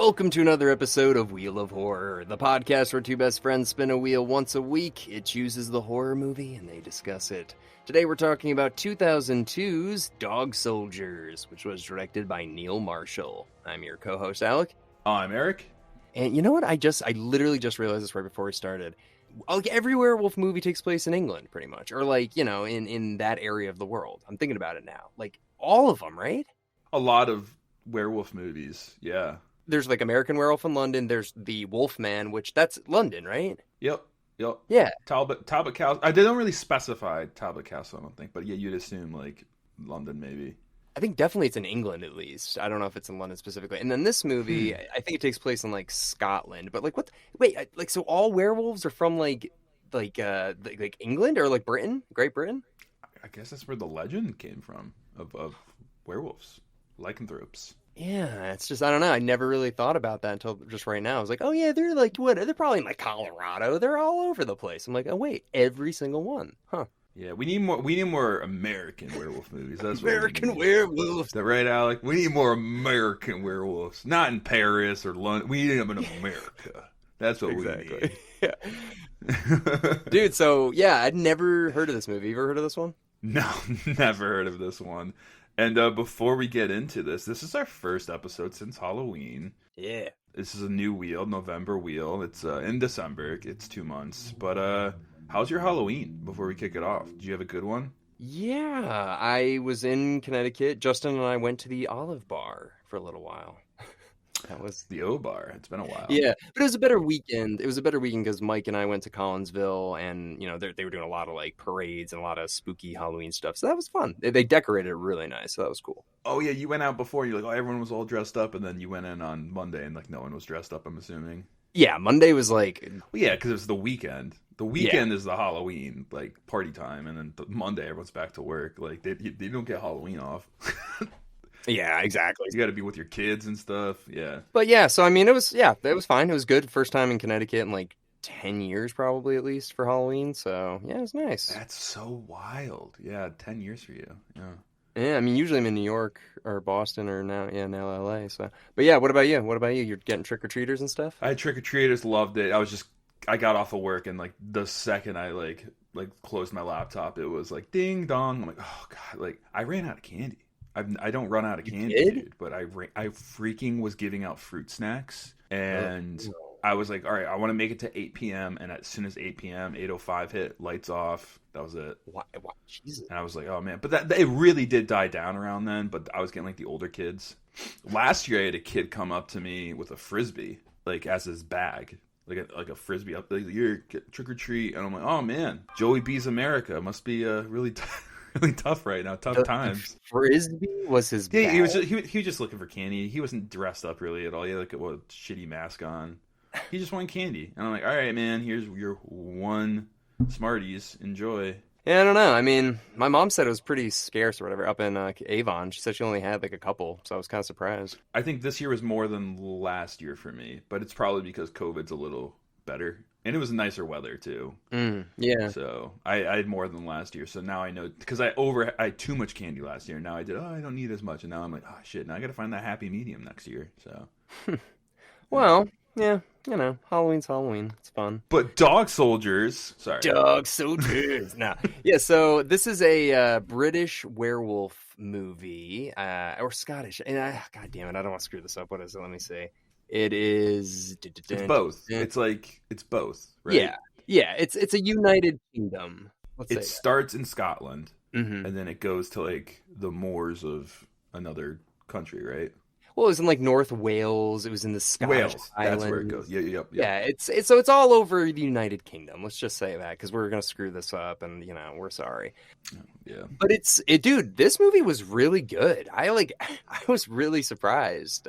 Welcome to another episode of Wheel of Horror, the podcast where two best friends spin a wheel once a week. It chooses the horror movie and they discuss it. Today we're talking about 2002's Dog Soldiers, which was directed by Neil Marshall. I'm your co-host, Alec. I'm Erik. And you know what? I literally just realized this right before we started. Like, every werewolf movie takes place in England, pretty much. Or, like, you know, in that area of the world. I'm thinking about it now. Like, all of them, right? A lot of werewolf movies, yeah. There's, like, American Werewolf in London. There's the Wolfman, which, that's London, right? Yep. Yeah. Talbot Castle. I didn't really specify Talbot Castle, I don't think. But yeah, you'd assume, like, London, maybe. I think definitely it's in England, at least. I don't know if it's in London specifically. And then this movie, I think it takes place in, like, Scotland. But, like, what? Wait, like, so all werewolves are from, like England or, like, Britain? Great Britain? I guess that's where the legend came from of werewolves. Lycanthropes. Yeah, it's just, I don't know. I never really thought about that until just right now. I was like, oh, yeah, they're, like, what? They're probably in, like, Colorado. They're all over the place. I'm like, oh, wait, every single one. Huh. Yeah, we need more American werewolf movies. That's what American werewolves. Is that right, Alec? We need more American werewolves. Not in Paris or London. We need them in America. That's what we need. Yeah. Dude, so, yeah, I'd never heard of this movie. You ever heard of this one? No, never heard of this one. And before we get into this is our first episode since Halloween. Yeah. This is a new wheel, November wheel. It's in December. It's 2 months. But how's your Halloween before we kick it off? Did you have a good one? Yeah, I was in Connecticut. Justin and I went to the Olive Bar for a little while. That was the O Bar. It's been a while. Yeah, but it was a better weekend. It was a better weekend because Mike and I went to Collinsville, and you know they were doing a lot of like parades and a lot of spooky Halloween stuff. So that was fun. They decorated it really nice, so that was cool. Oh yeah, you went out before. You're like, oh, everyone was all dressed up, and then you went in on Monday, and like no one was dressed up. I'm assuming. Yeah, Monday was like. Well, yeah, because it was the weekend. The weekend is the Halloween like party time, and then Monday everyone's back to work. Like they don't get Halloween off. Yeah, exactly. You got to be with your kids and stuff. Yeah. But yeah, so I mean, it was fine. It was good. First time in Connecticut in like 10 years, probably at least for Halloween. So yeah, it was nice. That's so wild. Yeah, 10 years for you. Yeah. Yeah, I mean, usually I'm in New York or Boston or now LA. So, but yeah, what about you? You're getting trick or treaters and stuff? I had trick or treaters, loved it. I got off of work and like the second I like closed my laptop, it was like ding dong. I'm like, oh god, like I ran out of candy. I don't run out of candy, dude, but I freaking was giving out fruit snacks, and I was like, all right, I want to make it to 8 p.m. And as soon as 8 p.m., 8:05 hit, lights off. That was it. Why? Jesus. And I was like, oh man, but that it really did die down around then. But I was getting like the older kids. Last year, I had a kid come up to me with a frisbee, like as his bag. Like a frisbee up there, like, here, trick or treat, and I'm like, oh man, Joey B's America must be really tough right now, tough times. Frisbee was his bag? Yeah, he was just looking for candy. He wasn't dressed up really at all. He had like a shitty mask on. He just wanted candy, and I'm like, all right, man, here's your one Smarties, enjoy. Yeah, I don't know. I mean, my mom said it was pretty scarce or whatever up in Avon. She said she only had like a couple, so I was kind of surprised. I think this year was more than last year for me, but it's probably because COVID's a little better. And it was nicer weather too. Yeah. So I had more than last year. So now I know, because I had too much candy last year. Now I don't need as much. And now I'm like, oh shit, now I got to find that happy medium next year. So. Well, yeah, you know, Halloween's Halloween. It's fun. But Dog Soldiers. No. Yeah, so this is a British werewolf movie, or Scottish. And God damn it, I don't want to screw this up. What is it? Let me see. It is. It's both. It's both. Right? Yeah. It's a United Kingdom. It starts in Scotland, and then it goes to like the moors of another country, right? Well, it was in like North Wales. It was in the Scottish Islands. That's where it goes. Yeah. It's all over the United Kingdom. Let's just say that because we're gonna screw this up, and you know we're sorry. Yeah. But dude. This movie was really good. I was really surprised.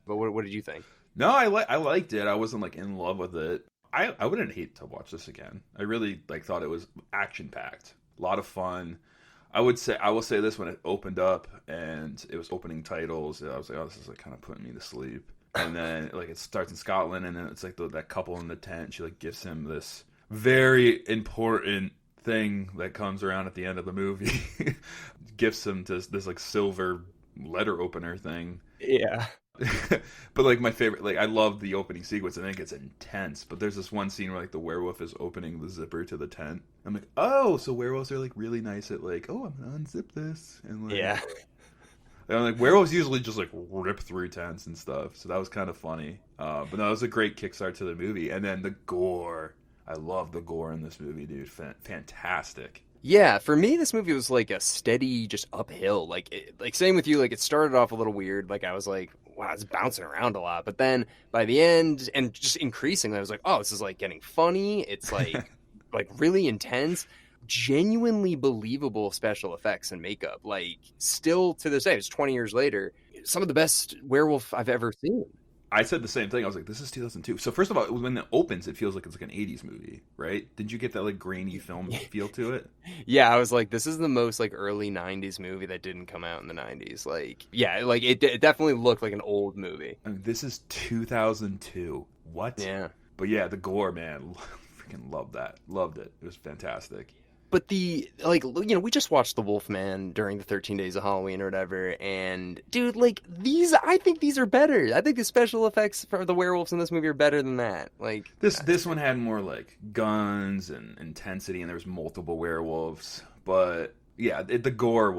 But what did you think? No, I liked it. I wasn't like in love with it. I wouldn't hate to watch this again. I really thought it was action packed, a lot of fun. I will say this: when it opened up and it was opening titles, I was like, oh, this is like kind of putting me to sleep. And then like it starts in Scotland, and then it's like that couple in the tent. She like gives him this very important thing that comes around at the end of the movie. Gifts him this like silver letter opener thing. Yeah. But like my favorite, like I love the opening sequence, and then it gets intense. But there's this one scene where like the werewolf is opening the zipper to the tent. I'm like, oh, so werewolves are like really nice at like, oh, I'm gonna unzip this, and like, Yeah. and like werewolves usually just like rip through tents and stuff. So that was kind of funny. But no, it was a great kickstart to the movie, and then the gore. I love the gore in this movie, dude. Fantastic. Yeah, for me, this movie was like a steady, just uphill. Like same with you. Like it started off a little weird. Like I was like, wow, it's bouncing around a lot. But then by the end, and just increasingly, I was like, oh, this is like getting funny. It's like really intense, genuinely believable special effects and makeup. Like still to this day, it's 20 years later, some of the best werewolf I've ever seen. I said the same thing. I was like, this is 2002. So first of all, when it opens, it feels like it's like an 80s movie, right? Did you get that like grainy film feel to it? Yeah, I was like, this is the most like early 90s movie that didn't come out in the 90s. Like, yeah, like it definitely looked like an old movie. I mean, this is 2002. What? Yeah. But yeah, the gore, man. Freaking loved that. Loved it. It was fantastic. But we just watched The Wolfman during the 13 Days of Halloween or whatever, and dude, like I think these are better. I think the special effects for the werewolves in this movie are better than that. Like this one had more like guns and intensity, and there was multiple werewolves. But yeah, the gore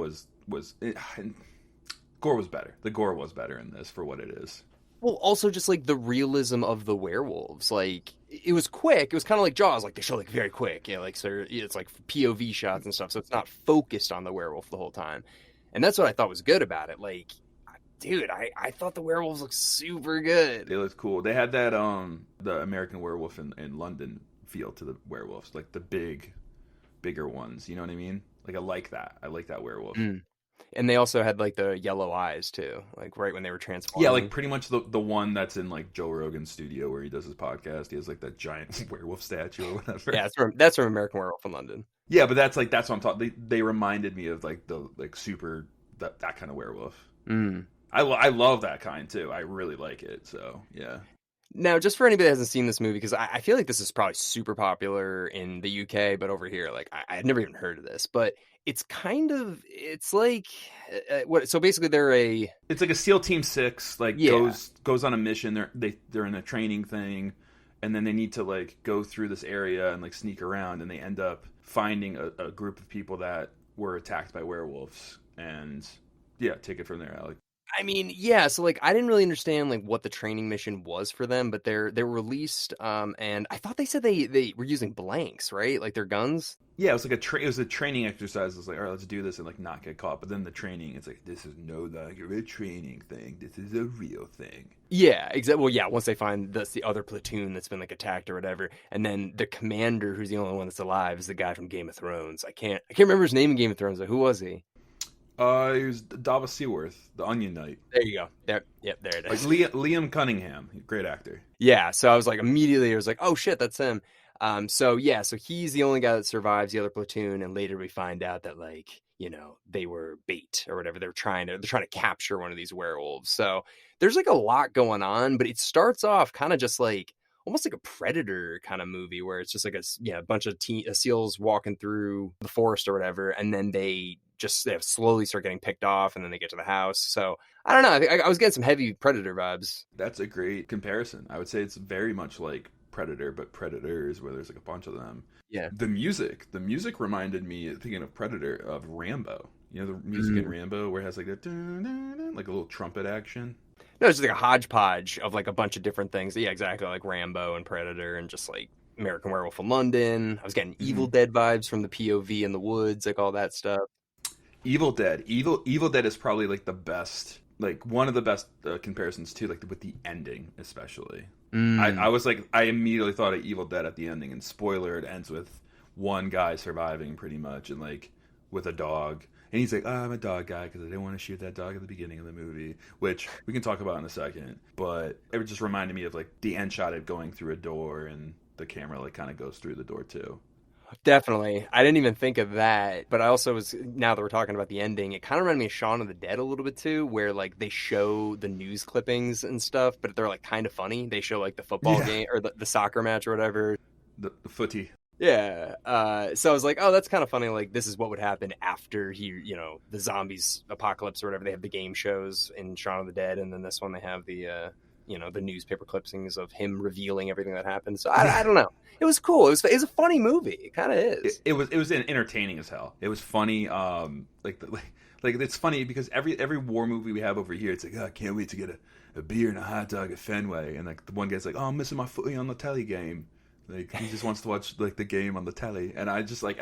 gore was better. The gore was better in this for what it is. Well, also just like the realism of the werewolves, like it was quick. It was kind of like Jaws, like they show like very quick, like so it's like POV shots and stuff, so it's not focused on the werewolf the whole time, and that's what I thought was good about it. Like, dude, I thought the werewolves looked super good. They looked cool. They had that the American Werewolf in London feel to the werewolves, like the bigger ones. You know what I mean? Like I like that. I like that werewolf. Mm. And they also had like the yellow eyes too, like right when they were transforming. Yeah, like pretty much the one that's in like Joe Rogan's studio where he does his podcast. He has like that giant werewolf statue or whatever. Yeah, that's from American Werewolf in London. Yeah, but that's what I'm talking. They reminded me of like the like super that kind of werewolf. Mm. I love that kind too. I really like it. So yeah. Now, just for anybody that hasn't seen this movie, because I feel like this is probably super popular in the UK, but over here, like I had never even heard of this. But it's like what? So basically, it's like a SEAL Team 6, like goes on a mission. They're in a training thing, and then they need to like go through this area and like sneak around, and they end up finding a group of people that were attacked by werewolves, and yeah, take it from there, Alec. I mean, yeah, so like I didn't really understand like what the training mission was for them, but they were released, and I thought they said they were using blanks, right? Like their guns. Yeah, it was like it was a training exercise. It was like, all right, let's do this and like not get caught. But then the training, it's like this is no longer a training thing. This is a real thing. Yeah, exactly. Well, yeah, once they find that's the other platoon that's been like attacked or whatever, and then the commander, who's the only one that's alive, is the guy from Game of Thrones. I can't remember his name in Game of Thrones. Though. Who was he? He was Davos Seaworth, the Onion Knight. There you go. There it is. Like Liam Cunningham, great actor. Yeah, so I was like immediately, I was like, oh shit, that's him. So he's the only guy that survives the other platoon, and later we find out that like they were bait or whatever. They're trying to capture one of these werewolves. So there's like a lot going on, but it starts off kind of just like almost like a Predator kind of movie where it's just like a bunch of seals walking through the forest or whatever, and then they slowly start getting picked off, and then they get to the house. So I don't know. I was getting some heavy Predator vibes. That's a great comparison. I would say it's very much like Predator, but Predators where there's like a bunch of them. Yeah. The music reminded me, thinking of Predator, of Rambo. You know the music in Rambo where it has like that like a little trumpet action. No, it's just like a hodgepodge of like a bunch of different things. Yeah, exactly, like Rambo and Predator and just like American Werewolf in London. I was getting Evil Dead vibes from the POV in the woods, like all that stuff. Evil Dead is probably like the best, like one of the best comparisons too, like with the ending especially. I was like, I immediately thought of Evil Dead at the ending, and spoiler, it ends with one guy surviving pretty much, and like with a dog, and he's like, I'm a dog guy because I didn't want to shoot that dog at the beginning of the movie, which we can talk about in a second, but it just reminded me of like the end shot of going through a door, and the camera like kind of goes through the door too. Definitely. I didn't even think of that. But I also now that we're talking about the ending, it kind of reminded me of Shaun of the Dead a little bit too, where like they show the news clippings and stuff, but they're like kind of funny. They show like the football game or the soccer match or whatever. The footy. Yeah. So I was like, oh, that's kind of funny. Like, this is what would happen after the zombies apocalypse or whatever. They have the game shows in Shaun of the Dead, and then this one they have the newspaper clippings of him revealing everything that happened. So I don't know. It was cool. It was a funny movie. It kind of is. It was entertaining as hell. It was funny. Like it's funny because every war movie we have over here, it's like, oh, I can't wait to get a beer and a hot dog at Fenway, and like the one guy's like, oh, I'm missing my footy on the telly game. Like he just wants to watch like the game on the telly, and I just like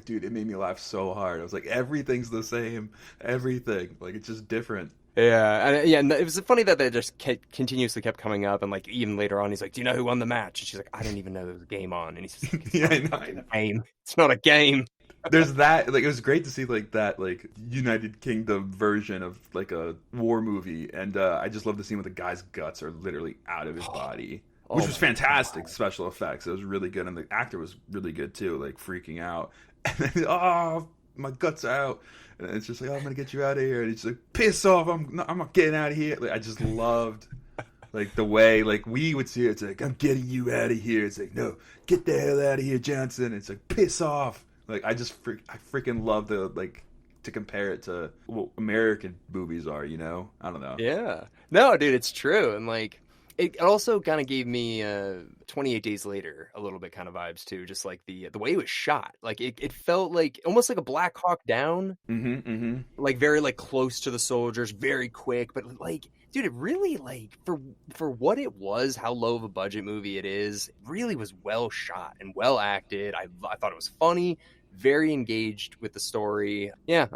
dude, it made me laugh so hard. I was like, everything's the same, everything, like it's just different. Yeah, and it was funny that they just continuously kept coming up, and like even later on, he's like, "Do you know who won the match?" And she's like, "I didn't even know there was a game on." And he's just like, Yeah, I know. Game. It's not a game. There's that. Like it was great to see like that like United Kingdom version of like a war movie, and I just love the scene where the guy's guts are literally out of his body. Which was fantastic God. Special effects. It was really good, and the actor was really good too, like freaking out. And then, oh, my guts are out, and it's just like, oh, I'm gonna get you out of here. And he's like, piss off, I'm not getting out of here. Like, I just loved like the way like we would see it. It's like, I'm getting you out of here. It's like, no, get the hell out of here, Johnson. It's like, piss off. Like I freaking love the like to compare it to what American movies are. I don't know. Yeah, no, dude, it's true, and like. It also kind of gave me 28 Days Later a little bit kind of vibes too, just like the way it was shot. Like it felt like almost like a Black Hawk Down, like very like close to the soldiers, very quick. But like, dude, it really like for what it was, how low of a budget movie it is, it really was well shot and well acted. I thought it was funny, very engaged with the story. Yeah,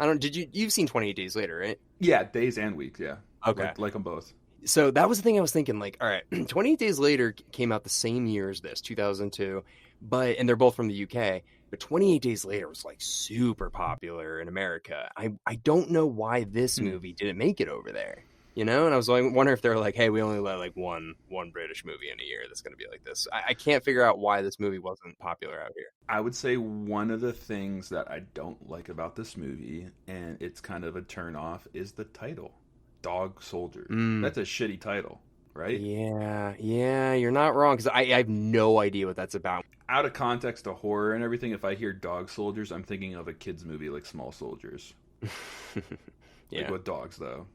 you've seen 28 Days Later, right? Yeah, days and weeks. Yeah, okay, like them both. So that was the thing I was thinking, like, all right, 28 Days Later came out the same year as this, 2002, and they're both from the UK, but 28 Days Later was, like, super popular in America. I don't know why this movie didn't make it over there, and I was wondering if they're like, hey, we only let, like, one British movie in a year that's going to be like this. I can't figure out why this movie wasn't popular out here. I would say one of the things that I don't like about this movie, and it's kind of a turn off, is the title. Dog Soldiers. That's a shitty title, right? Yeah, you're not wrong, because I have no idea what that's about. Out of context to horror and everything, if I hear Dog Soldiers, I'm thinking of a kid's movie like Small Soldiers. Yeah. Like with dogs, though.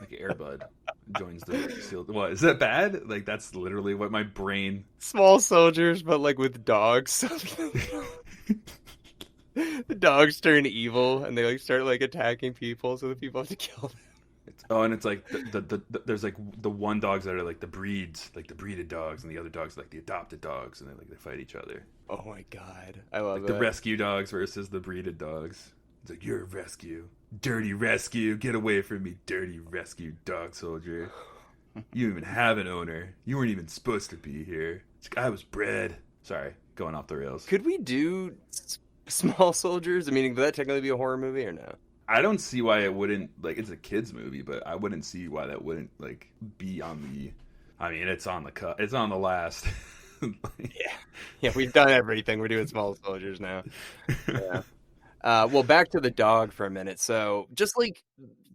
Like Air Bud joins the SEAL. What, is that bad? Like, that's literally what my brain... Small Soldiers, but like with dogs. The dogs turn evil and they like start like attacking people, so the people have to kill them. And it's like there's like the one dogs that are like the breeded dogs, and the other dogs are like the adopted dogs, and they fight each other. Oh my God, I love like the rescue dogs versus the breeded dogs. It's like, you're a rescue, dirty rescue, get away from me, dirty rescue dog soldier. You don't even have an owner. You weren't even supposed to be here. It's like, I was bred. Sorry, going off the rails. Could we do Small Soldiers? I mean, would that technically be a horror movie or no? I don't see why it wouldn't. Like, it's a kids movie, but I wouldn't see why that wouldn't like be on the. I mean, it's on the cut. It's on the last. Yeah, we've done everything. We're doing Small Soldiers now. Yeah. Well, back to the dog for a minute. So, just like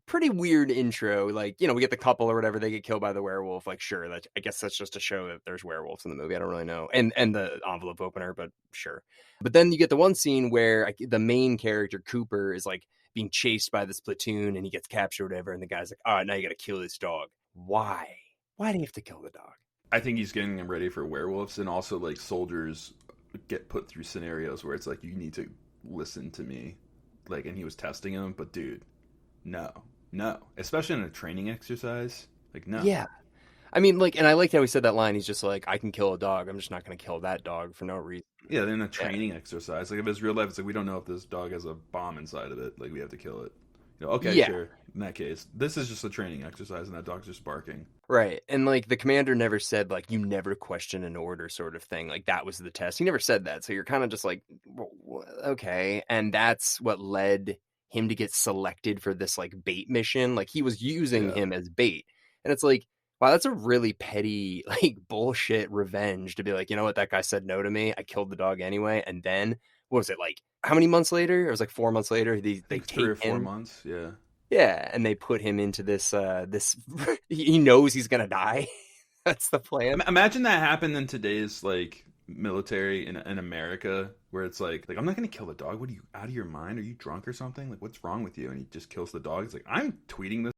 pretty weird intro. Like, we get the couple or whatever. They get killed by the werewolf. Like, sure, I guess that's just to show that there's werewolves in the movie. I don't really know. And the envelope opener, but sure. But then you get the one scene where the main character, Cooper, is like being chased by this platoon and he gets captured or whatever. And the guy's like, all right, now you got to kill this dog. Why? Why do you have to kill the dog? I think he's getting them ready for werewolves. And also, like, soldiers get put through scenarios where it's like, you need to listen to me. Like, and he was testing him. But, dude, no. Especially in a training exercise. Like, no. Yeah. I mean, like, and I liked how he said that line. He's just like, I can kill a dog. I'm just not going to kill that dog for no reason. Yeah, in a training exercise. Like, if it's real life, it's like, we don't know if this dog has a bomb inside of it. Like, we have to kill it. Okay, sure. In that case, this is just a training exercise, and that dog's just barking. Right. And, like, the commander never said, like, you never question an order sort of thing. Like, that was the test. He never said that. So you're kind of just like, okay. And that's what led him to get selected for this, like, bait mission. Like, he was using him as bait. And it's like, wow, that's a really petty, like, bullshit revenge to be like, you know what, that guy said no to me. I killed the dog anyway. And then, what was it, like, how many months later? It was like 4 months later. They take 3 or 4 months, yeah. Yeah, and they put him into this, he knows he's going to die. That's the plan. Imagine that happened in today's, like, military in America, where it's like I'm not gonna kill the dog. What are you, out of your mind? Are you drunk or something? Like, what's wrong with you? And he just kills the dog. It's like, I'm tweeting this